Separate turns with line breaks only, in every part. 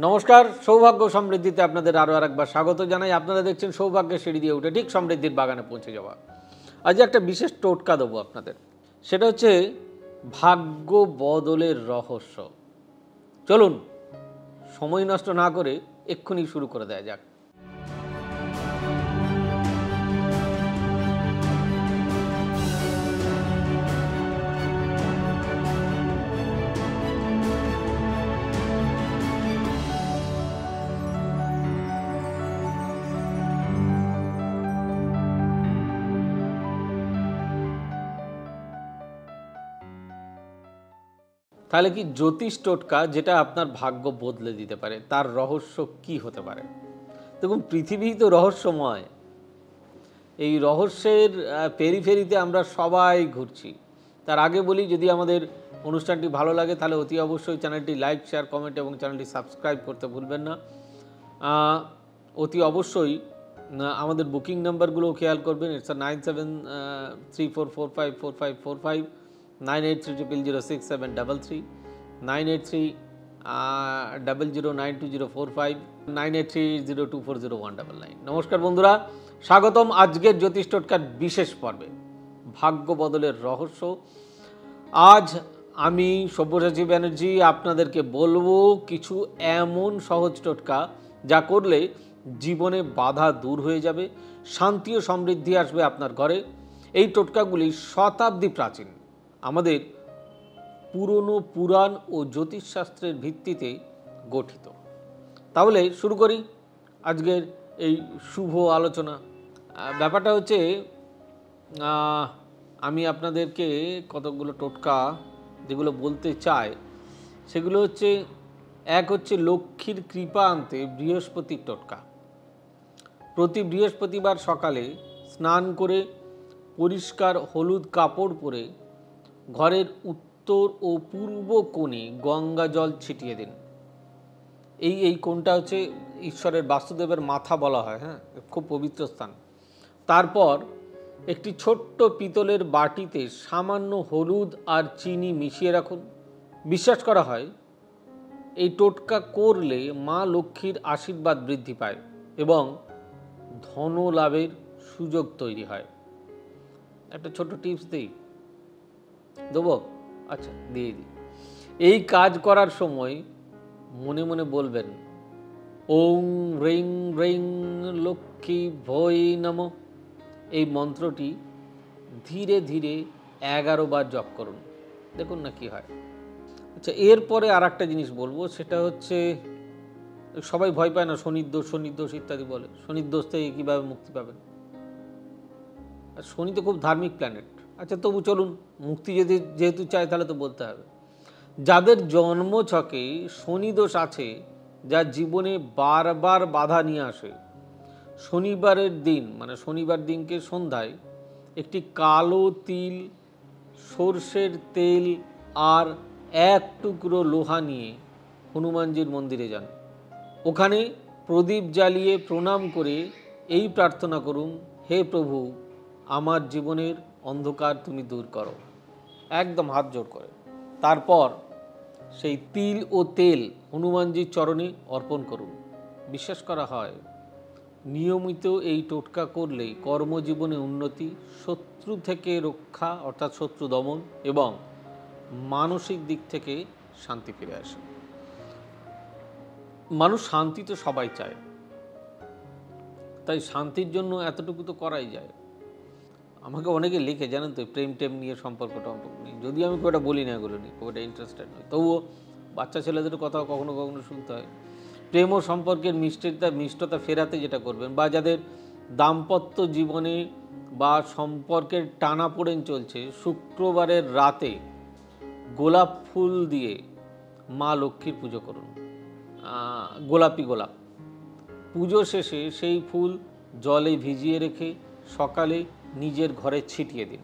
নমস্কার, সৌভাগ্য সমৃদ্ধিতে আপনাদের আরও আরেকবার স্বাগত জানাই। আপনারা দেখছেন সৌভাগ্যের সিঁড়ি দিয়ে উঠে ঠিক সমৃদ্ধির বাগানে পৌঁছে যাওয়া। আজ একটা বিশেষ টোটকা দেবো আপনাদের, সেটা হচ্ছে ভাগ্য বদলের রহস্য। চলুন সময় নষ্ট না করে এক্ষুনি শুরু করে দেওয়া যাক। তাহলে কি জ্যোতিষ টোটকা যেটা আপনার ভাগ্য বদলে দিতে পারে, তার রহস্য কি হতে পারে? দেখুন, পৃথিবী তো রহস্যময়। এই রহস্যের পেরিফেরিতে আমরা সবাই ঘুরছি। তার আগে বলি, যদি আমাদের অনুষ্ঠানটি ভালো লাগে তাহলে অতি অবশ্যই চ্যানেলটি লাইক, শেয়ার, কমেন্ট এবং চ্যানেলটি সাবস্ক্রাইব করতে ভুলবেন না। অতি অবশ্যই আমাদের বুকিং নাম্বারগুলোও খেয়াল করবেন। ইটস 9734454545, 9830067733, 9830092045, 9830240199। নমস্কার বন্ধুরা, স্বাগতম আজকের জ্যোতিষ টোটকার বিশেষ পর্বে, ভাগ্য বদলের রহস্য। আজ আমি সব্যসাচী ব্যানার্জি আপনাদেরকে বলবো কিছু এমন সহজ টোটকা যা করলে জীবনে বাধা দূর হয়ে যাবে, শান্তি ও সমৃদ্ধি আসবে আপনার ঘরে। এই টোটকাগুলি শতাব্দী প্রাচীন, আমাদের পুরনো পুরাণ ও জ্যোতিষশাস্ত্রের ভিত্তিতে গঠিত। তাহলে শুরু করি আজকের এই শুভ আলোচনা। ব্যাপারটা হচ্ছে, আমি আপনাদেরকে কতগুলো টোটকা যেগুলো বলতে চাই সেগুলো হচ্ছে, এক হচ্ছে লক্ষ্মীর কৃপা আনতে বৃহস্পতির টোটকা। প্রতি বৃহস্পতিবার সকালে স্নান করে পরিষ্কার হলুদ কাপড় পরে ঘরের উত্তর ও পূর্ব কোণে গঙ্গা জল ছিটিয়ে দিন। এই কোণটা হচ্ছে ঈশ্বরের বাসুদেবের মাথা বলা হয়, হ্যাঁ, খুব পবিত্র স্থান। তারপর একটি ছোট্ট পিতলের বাটিতে সামান্য হলুদ আর চিনি মিশিয়ে রাখুন। বিশ্বাস করা হয় এই টোটকা করলে মা লক্ষ্মীর আশীর্বাদ বৃদ্ধি পায় এবং ধন লাভের সুযোগ তৈরি হয়। একটা ছোট্ট টিপস দেবো? আচ্ছা, দিয়ে দিই। এই কাজ করার সময় মনে মনে বলবেন, ওং রিং রিং লক্ষ্মী ভৈ নমঃ। এই মন্ত্রটি ধীরে ধীরে 11 বার জপ করুন, দেখুন না কি হয়। আচ্ছা, এরপরে আর একটা জিনিস বলবো, সেটা হচ্ছে, সবাই ভয় পায় না, শনির দোষ ইত্যাদি বলে। শনির দোষ থেকে কীভাবে মুক্তি পাবেন? আর শনি তো খুব ধার্মিক প্ল্যানেট। আচ্ছা, তবু চলুন, মুক্তি যেহেতু চাই তাহলে তো বলতে হবে। যাদের জন্মছকে শনি দোষ আছে, যা জীবনে বারবার বাধা নিয়ে আসে, শনিবারের দিন মানে শনিবার দিনকে সন্ধ্যায় একটি কালো তিল, সর্ষের তেল আর এক টুকরো লোহা নিয়ে হনুমানজির মন্দিরে যান। ওখানে প্রদীপ জ্বালিয়ে প্রণাম করে এই প্রার্থনা করুন, হে প্রভু, আমার জীবনের অন্ধকার তুমি দূর করো, একদম হাত জোড় করে। তারপর সেই তিল ও তেল হনুমানজির চরণে অর্পণ করুন। বিশ্বাস করা হয় নিয়মিত এই টোটকা করলে কর্মজীবনে উন্নতি, শত্রু থেকে রক্ষা অর্থাৎ শত্রু দমন এবং মানসিক দিক থেকে শান্তি ফিরে আসে। মানুষ শান্তি তো সবাই চায়, তাই শান্তির জন্য এতটুকু তো করাই যায়। আমাকে অনেকে লিখে, জানেন তো, প্রেম টেম নিয়ে, সম্পর্ক নিয়ে, যদি আমি খুব একটা বলি না এগুলো নিয়ে, খুব একটা ইন্টারেস্টেড নয়, তবুও বাচ্চা ছেলেদের কথা কখনো কখনো শুনতে হয়। প্রেম ও সম্পর্কের মিষ্টতা ফেরাতে যেটা করবেন, বা যাদের দাম্পত্য জীবনে বা সম্পর্কের টানাপোড়েন চলছে, শুক্রবারের রাতে গোলাপ ফুল দিয়ে মা লক্ষ্মীর পুজো করুন। গোলাপি গোলাপ পুজো শেষে সেই ফুল জলে ভিজিয়ে রেখে সকালে নিজের ঘরে ছিটিয়ে দিন।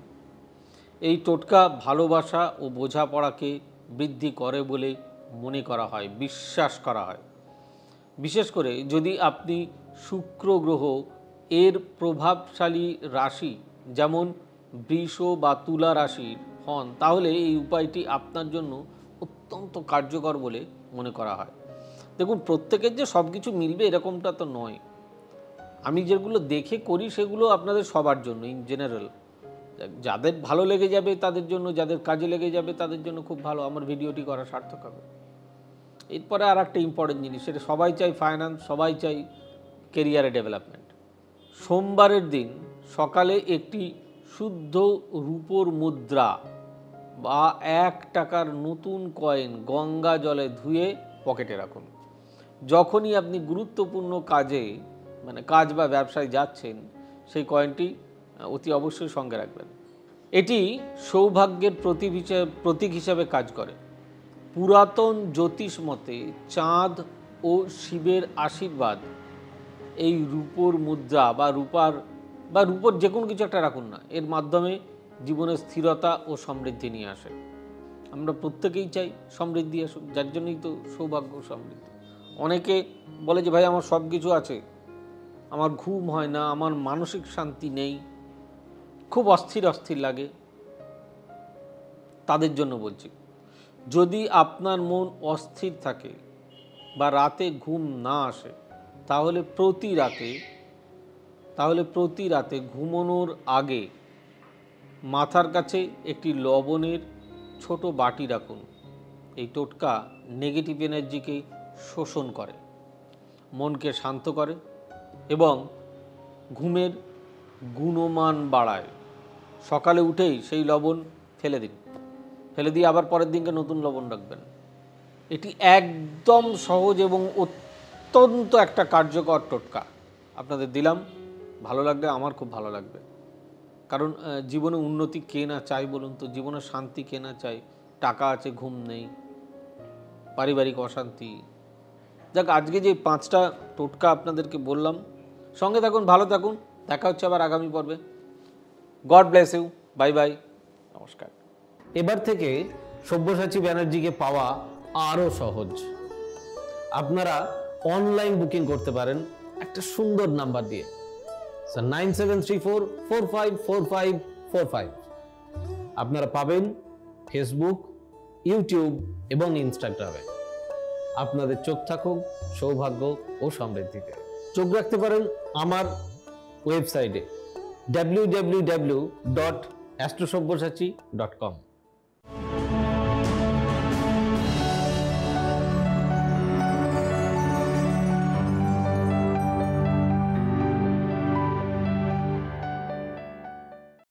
এই টোটকা ভালোবাসা ও বোঝাপড়াকে বৃদ্ধি করে বলে মনে করা হয়, বিশ্বাস করা হয়। বিশেষ করে যদি আপনি শুক্র গ্রহ এর প্রভাবশালী রাশি যেমন বৃষ বা তুলা রাশির হন, তাহলে এই উপায়টি আপনার জন্য অত্যন্ত কার্যকর বলে মনে করা হয়। দেখুন, প্রত্যেকের যে সব কিছু মিলবে এরকমটা তো নয়। আমি যেগুলো দেখে করি সেগুলো আপনাদের সবার জন্য, ইন জেনারেল। যাদের ভালো লেগে যাবে তাদের জন্য, যাদের কাজে লেগে যাবে তাদের জন্য খুব ভালো, আমার ভিডিওটি করা সার্থক হবে। এরপরে আর একটা ইম্পর্টেন্ট জিনিস, সেটা সবাই চাই ফাইন্যান্স, সবাই চাই কেরিয়ারে ডেভেলপমেন্ট। সোমবারের দিন সকালে একটি শুদ্ধ রূপোর মুদ্রা বা 1 টাকার নতুন কয়েন গঙ্গা জলে ধুয়ে পকেটে রাখুন। যখনই আপনি গুরুত্বপূর্ণ কাজে মানে কাজ বা ব্যবসায় যাচ্ছেন, সেই কয়েনটি অতি অবশ্যই সঙ্গে রাখবেন। এটি সৌভাগ্যের প্রতীক হিসাবে কাজ করে। পুরাতন জ্যোতিষ মতে চাঁদ ও শিবের আশীর্বাদ এই রূপোর মুদ্রা বা রূপোর যে কোনো কিছু একটা রাখুন না, এর মাধ্যমে জীবনের স্থিরতা ও সমৃদ্ধি নিয়ে আসে। আমরা প্রত্যেকেই চাই সমৃদ্ধি আসুক, যার জন্যই তো সৌভাগ্য সমৃদ্ধি। অনেকে বলে যে ভাই আমার সব কিছু আছে, আমার ঘুম হয় না, আমার মানসিক শান্তি নেই, খুব অস্থির লাগে। তাদের জন্য বলছি, যদি আপনার মন অস্থির থাকে বা রাতে ঘুম না আসে, তাহলে প্রতি রাতে ঘুমানোর আগে মাথার কাছে একটি লবণের ছোট বাটি রাখুন। এই টোটকা নেগেটিভ এনার্জিকে শোষণ করে, মনকে শান্ত করে এবং ঘুমের গুণমান বাড়ায়। সকালে উঠেই সেই লবণ ফেলে দিয়ে আবার পরের দিনকে নতুন লবণ রাখবেন। এটি একদম সহজ এবং অত্যন্ত একটা কার্যকর টোটকা আপনাদের দিলাম। ভালো লাগলে আমার খুব ভালো লাগবে, কারণ জীবনে উন্নতি কে না চাই বলুন তো? জীবনে শান্তি কে না চাই? টাকা আছে, ঘুম নেই, পারিবারিক অশান্তি। যাক, আজকে যে 5টা টোটকা আপনাদেরকে বললাম, সঙ্গে থাকুন, ভালো থাকুন। দেখা হচ্ছে আবার আগামী পর্বে। God bless you, bye bye, নমস্কার।
এবার থেকে সব্যসাচী ব্যানার্জিকে পাওয়া আরও সহজ। আপনারা অনলাইন বুকিং করতে পারেন একটা সুন্দর নাম্বার দিয়ে, 9734454545। আপনারা পাবেন ফেসবুক, ইউটিউব এবং ইনস্টাগ্রামে। আপনাদের চোখ থাকুক সৌভাগ্য ও সমৃদ্ধিতে। চোখ রাখতে পারেন আমার ওয়েবসাইটে www.astrosabbyasachi.com।